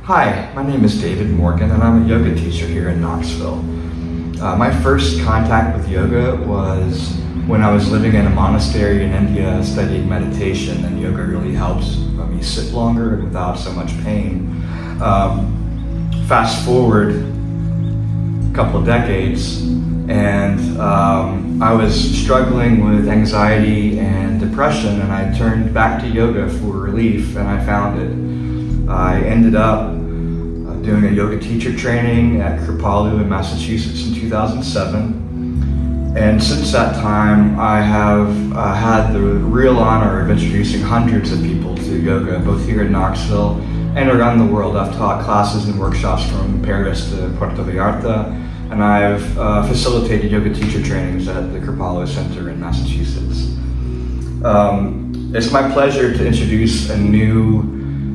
Hi, my name is David Morgan and I'm a yoga teacher here in Knoxville. My first contact with yoga was when I was living in a monastery in India studying meditation, and yoga really helps me sit longer and without so much pain. Fast forward a couple of decades and I was struggling with anxiety and depression, and I turned back to yoga for relief and I found it. I ended up doing a yoga teacher training at Kripalu in Massachusetts in 2007. And since that time, I have had the real honor of introducing hundreds of people to yoga, both here in Knoxville and around the world. I've taught classes and workshops from Paris to Puerto Vallarta, and I've facilitated yoga teacher trainings at the Kripalu Center in Massachusetts. It's my pleasure to introduce a new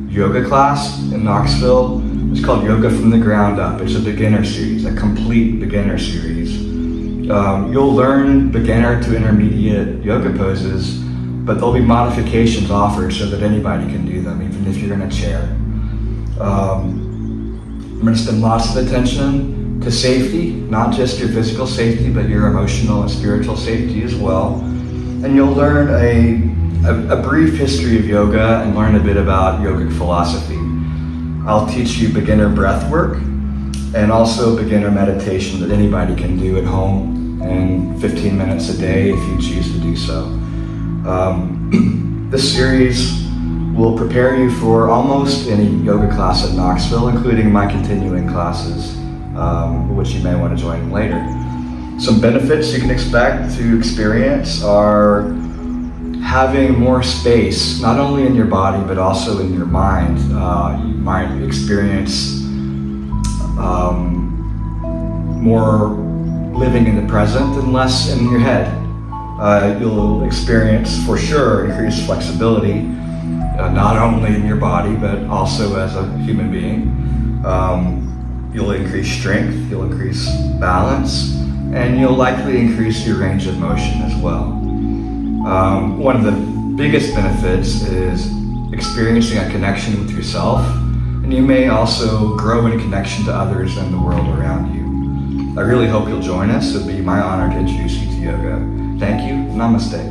yoga class in Knoxville. It's called Yoga from the Ground Up. It's a beginner series, a complete beginner series. You'll learn beginner to intermediate yoga poses, but there'll be modifications offered so that anybody can do them, even if you're in a chair. I'm going to spend lots of attention to safety, not just your physical safety, but your emotional and spiritual safety as well. And you'll learn a brief history of yoga and learn a bit about yogic philosophy. I'll teach you beginner breath work and also beginner meditation that anybody can do at home in 15 minutes a day if you choose to do so. This series will prepare you for almost any yoga class at Knoxville, including my continuing classes, which you may want to join later. Some benefits you can expect to experience are having more space, not only in your body, but also in your mind. You might experience more living in the present and less in your head. You'll experience, for sure, increased flexibility, not only in your body, but also as a human being. You'll increase strength, you'll increase balance, and you'll likely increase your range of motion as well. One of the biggest benefits is experiencing a connection with yourself, and you may also grow in connection to others and the world around you. I really hope you'll join us. It'd be my honor to introduce you to yoga. Thank you. Namaste.